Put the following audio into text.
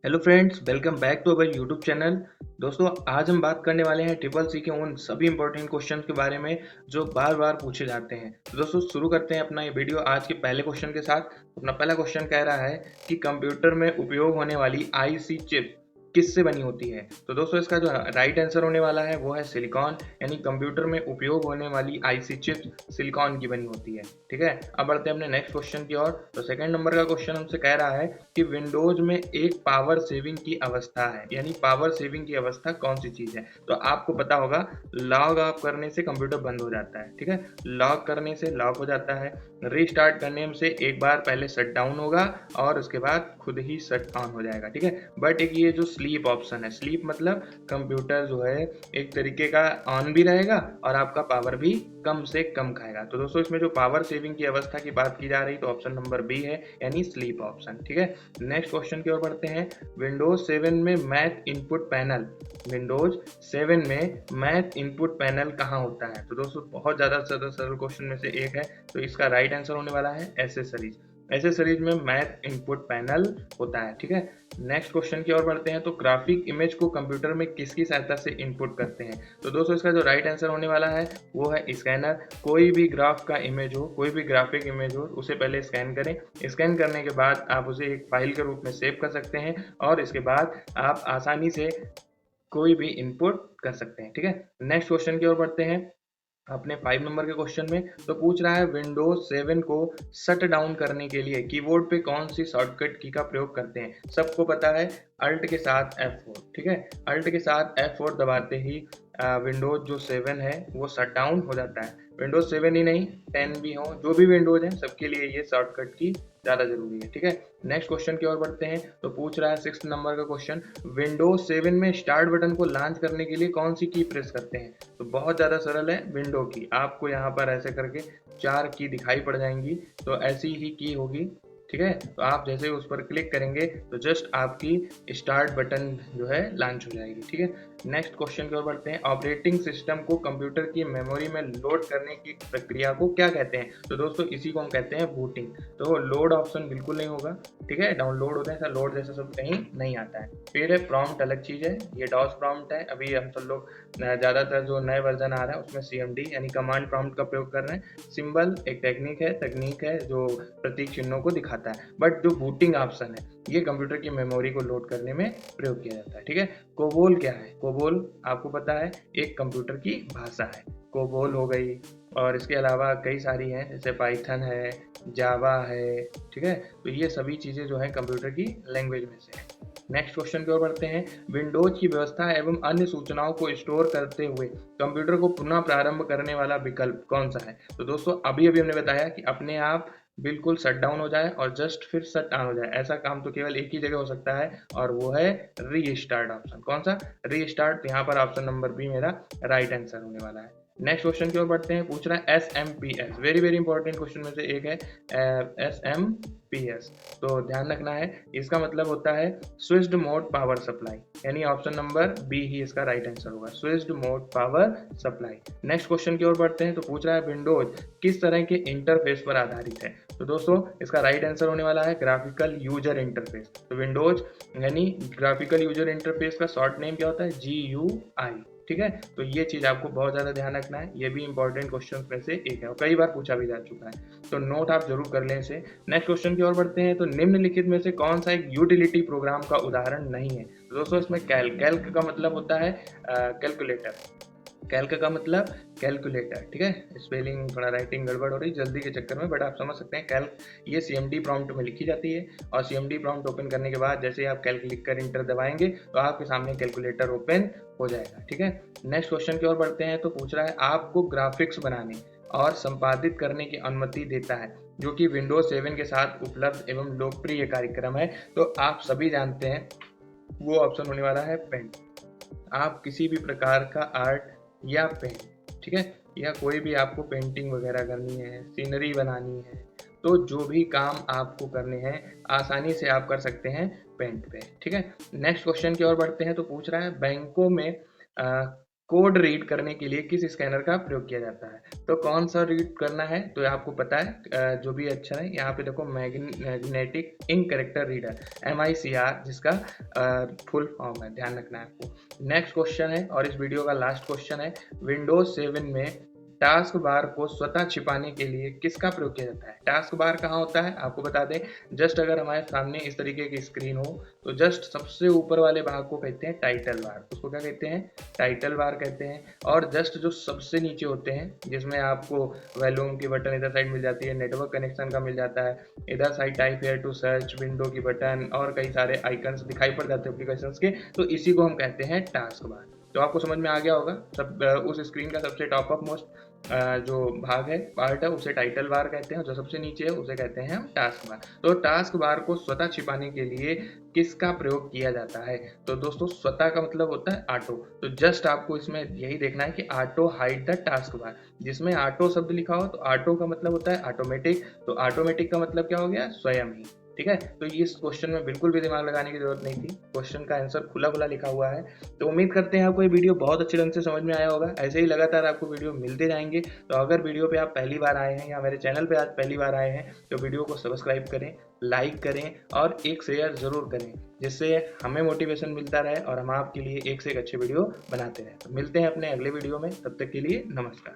Hello friends, welcome back to our YouTube channel. दोस्तों, आज हम बात करने वाले हैं ट्रिपल सी के उन सभी इंपॉर्टेंट क्वेश्चंस के बारे में जो बार बार पूछे जाते हैं। तो दोस्तों, शुरू करते हैं अपना ये वीडियो आज के पहले क्वेश्चन के साथ। अपना पहला क्वेश्चन कह रहा है कि कंप्यूटर में उपयोग होने वाली आईसी चिप किससे बनी होती है। तो दोस्तों, इसका जो राइट आंसर होने वाला है वो है सिलिकॉन, यानी कंप्यूटर में उपयोग होने वाली आईसी चिप सिलिकॉन की बनी होती है। ठीक है, अब बढ़ते हैं अपने नेक्स्ट क्वेश्चन की ओर। तो सेकंड नंबर का क्वेश्चन हमसे कह रहा है कि विंडोज में एक पावर सेविंग की अवस्था है, यानी पावर सेविंग की अवस्था कौन सी चीज है। तो आपको पता होगा, लॉग ऑफ करने से कंप्यूटर बंद हो जाता है। ठीक है, लॉग करने से लॉक हो जाता है, रीस्टार्ट करने से एक बार पहले शट डाउन होगा और उसके बाद खुद ही शट ऑन हो जाएगा। ठीक है, बट एक ये जो स्लीप ऑप्शन है, स्लीप मतलब कंप्यूटर जो है एक तरीके का ऑन भी रहेगा और आपका पावर भी कम से कम खाएगा। तो दोस्तों, इसमें जो पावर सेविंग की अवस्था की बात की जा रही तो ऑप्शन नंबर बी है, यानी स्लीप ऑप्शन। ठीक है, नेक्स्ट क्वेश्चन की ओर बढ़ते हैं। विंडोज 7 में मैथ इनपुट पैनल, विंडोज 7 में मैथ इनपुट पैनल कहाँ होता है। तो दोस्तों, बहुत ज्यादा सरल क्वेश्चन में से एक है, तो इसका राइट आंसर होने वाला है एसेसरीज। एसेसरीज में मैथ इनपुट पैनल होता है। ठीक है, नेक्स्ट क्वेश्चन की ओर बढ़ते हैं। तो ग्राफिक इमेज को कंप्यूटर में किसकी सहायता से इनपुट करते हैं। तो दोस्तों, इसका जो राइट आंसर होने वाला है वो है स्कैनर। कोई भी ग्राफ का इमेज हो, कोई भी ग्राफिक इमेज हो, उसे पहले स्कैन करें। स्कैन करने के बाद आप उसे एक फाइल के रूप में सेव कर सकते हैं और इसके बाद आप आसानी से कोई भी इनपुट कर सकते हैं। ठीक है, नेक्स्ट क्वेश्चन की ओर बढ़ते हैं अपने 5 नंबर के क्वेश्चन में। तो पूछ रहा है विंडोज 7 को शट डाउन करने के लिए कीबोर्ड पे कौन सी शॉर्टकट की का प्रयोग करते हैं। सबको पता है, अल्ट के साथ F4। ठीक है, अल्ट के साथ F4 दबाते ही विंडोज जो 7 है वो शट डाउन हो जाता है। विंडोज 7 ही नहीं, 10 भी हो, जो भी विंडोज है सबके लिए ये शॉर्टकट की ज़्यादा जरूरी है। ठीक है, नेक्स्ट क्वेश्चन की ओर बढ़ते हैं। तो पूछ रहा है 6 नंबर का क्वेश्चन, विंडोज 7 में स्टार्ट बटन को लॉन्च करने के लिए कौन सी की प्रेस करते हैं। तो बहुत ज़्यादा सरल है, विंडो की। आपको यहाँ पर ऐसे करके 4 की दिखाई पड़ जाएंगी, तो ऐसी ही की होगी। ठीक है, तो आप जैसे उस पर क्लिक करेंगे तो जस्ट आपकी स्टार्ट बटन जो है लॉन्च हो जाएगी। ठीक है, नेक्स्ट क्वेश्चन की ओर बढ़ते हैं। ऑपरेटिंग सिस्टम को कंप्यूटर की मेमोरी में लोड करने की प्रक्रिया को क्या कहते हैं। तो दोस्तों, इसी को हम कहते हैं बूटिंग। तो लोड ऑप्शन बिल्कुल नहीं होगा। ठीक है, डाउनलोड होता है, ऐसा लोड जैसा सब कहीं नहीं आता है। फिर है प्रॉम्प्ट, अलग चीज़ है, ये डॉस प्रॉम्प्ट है। अभी हम सब लोग ज़्यादातर जो नए वर्जन आ रहा है उसमें CMD यानी कमांड प्रॉम्प्ट का प्रयोग कर रहे हैं। सिंबल एक तकनीक है जो प्रतीक चिन्हों को दिखाता है, बट जो बूटिंग ऑप्शन है ये कंप्यूटर की मेमोरी को लोड करने में प्रयोग किया जाता है। ठीक है, कोबोल क्या है। कोबोल आपको पता है, एक कंप्यूटर की भाषा है, कोबोल हो गई। और इसके अलावा कई सारी हैं, जैसे पाइथन है, जावा है। ठीक है, तो ये सभी चीज़ें जो है कंप्यूटर की लैंग्वेज में से है। नेक्स्ट क्वेश्चन की ओर बढ़ते हैं। विंडोज की व्यवस्था एवं अन्य सूचनाओं को स्टोर करते हुए कंप्यूटर को पुनः प्रारंभ करने वाला विकल्प कौन सा है। तो दोस्तों, अभी अभी हमने बताया कि अपने आप बिल्कुल शट डाउन हो जाए और जस्ट फिर शट ऑन हो जाए, ऐसा काम तो केवल एक ही जगह हो सकता है और वो है री स्टार्ट ऑप्शन। कौन सा, री स्टार्ट। यहाँ पर ऑप्शन नंबर बी मेरा राइट आंसर होने वाला है। नेक्स्ट क्वेश्चन की ओर बढ़ते हैं। पूछ रहा है SMPS, very very important question में से एक है SMPS। तो ध्यान रखना है, इसका मतलब होता है स्विच्ड मोड पावर सप्लाई, यानी ऑप्शन नंबर बी ही इसका राइट आंसर होगा, switched mode power supply. Next question की ओर बढ़ते हैं। तो पूछ रहा है विंडोज किस तरह के इंटरफेस पर आधारित है। तो दोस्तों, इसका राइट आंसर होने वाला है ग्राफिकल यूजर इंटरफेस। तो विंडोज यानी ग्राफिकल यूजर इंटरफेस का शॉर्ट नेम क्या होता है, GUI। ठीक है, तो ये चीज आपको बहुत ज्यादा ध्यान रखना है, ये भी इंपॉर्टेंट क्वेश्चन में से एक है और कई बार पूछा भी जा चुका है, तो नोट आप जरूर कर लें इसे। नेक्स्ट क्वेश्चन की ओर बढ़ते हैं। तो निम्नलिखित में से कौन सा एक यूटिलिटी प्रोग्राम का उदाहरण नहीं है। तो दोस्तों, इसमें कैल्क का मतलब होता है कैलकुलेटर। कैल्क का मतलब कैलकुलेटर। ठीक है, स्पेलिंग थोड़ा राइटिंग गड़बड़ हो रही जल्दी के चक्कर में, बट आप समझ सकते हैं कैल्क ये CMD प्रॉम्प्ट में लिखी जाती है और CMD प्रॉम्प्ट ओपन करने के बाद जैसे आप कैल्क लिख कर इंटर दबाएंगे तो आपके सामने कैलकुलेटर ओपन हो जाएगा। ठीक है, नेक्स्ट क्वेश्चन की ओर बढ़ते हैं। तो पूछ रहा है आपको ग्राफिक्स बनाने और संपादित करने की अनुमति देता है, जो कि विंडोज 7 के साथ उपलब्ध एवं लोकप्रिय कार्यक्रम है। तो आप सभी जानते हैं वो ऑप्शन होने वाला है पेंट। आप किसी भी प्रकार का आर्ट या पेंट, ठीक है, या कोई भी आपको पेंटिंग वगैरह करनी है, सीनरी बनानी है, तो जो भी काम आपको करने हैं आसानी से आप कर सकते हैं पेंट पे। ठीक है, नेक्स्ट क्वेश्चन की ओर बढ़ते हैं। तो पूछ रहा है बैंकों में कोड रीड करने के लिए किस स्कैनर का प्रयोग किया जाता है? तो कौन सा रीड करना है तो आपको पता है, जो भी अच्छा है यहाँ पे देखो, magnetic ink character reader MICR, जिसका फुल फॉर्म है, ध्यान रखना है आपको। नेक्स्ट क्वेश्चन है और इस वीडियो का लास्ट क्वेश्चन है, विंडोज 7 में टास्क बार को स्वतः छिपाने के लिए किसका प्रयोग किया जाता है? टास्क बार कहाँ होता है आपको बता दें, जस्ट अगर हमारे सामने इस तरीके की स्क्रीन हो तो जस्ट सबसे ऊपर वाले भाग को कहते हैं टाइटल बार, उसको क्या कहते हैं? टाइटल बार कहते हैं। और जस्ट जो सबसे नीचे होते हैं जिसमें आपको वॉल्यूम की बटन इधर साइड मिल जाती है, नेटवर्क कनेक्शन का मिल जाता है, इधर side type here to search, window की बटन और कई सारे आइकन्स दिखाई पड़ जाते हैं एप्लीकेशन के, तो इसी को हम कहते हैं टास्क बार। तो आपको समझ में आ गया होगा, सब उस स्क्रीन का सबसे टॉप ऑफ मोस्ट जो भाग है, पार्ट है, उसे टाइटल बार कहते हैं, जो सबसे नीचे है उसे कहते हैं हम टास्क बार। तो टास्क बार को स्वतः छिपाने के लिए किसका प्रयोग किया जाता है? तो दोस्तों स्वतः का मतलब होता है ऑटो, तो जस्ट आपको इसमें यही देखना है कि auto hide the task bar, जिसमें ऑटो शब्द लिखा हो तो ऑटो का मतलब होता है ऑटोमेटिक, तो ऑटोमेटिक का मतलब क्या हो गया? स्वयं ही। ठीक है, तो इस क्वेश्चन में बिल्कुल भी दिमाग लगाने की जरूरत नहीं थी, क्वेश्चन का आंसर खुला खुला लिखा हुआ है। तो उम्मीद करते हैं आपको ये वीडियो बहुत अच्छे ढंग से समझ में आया होगा, ऐसे ही लगातार आपको वीडियो मिलते जाएंगे। तो अगर वीडियो पे आप पहली बार आए हैं या मेरे चैनल पे आज पहली बार आए हैं तो वीडियो को सब्सक्राइब करें, लाइक करें और एक शेयर जरूर करें, जिससे हमें मोटिवेशन मिलता रहे और हम आपके लिए एक से एक अच्छे वीडियो बनाते रहें। तो मिलते हैं अपने अगले वीडियो में, तब तक के लिए नमस्कार।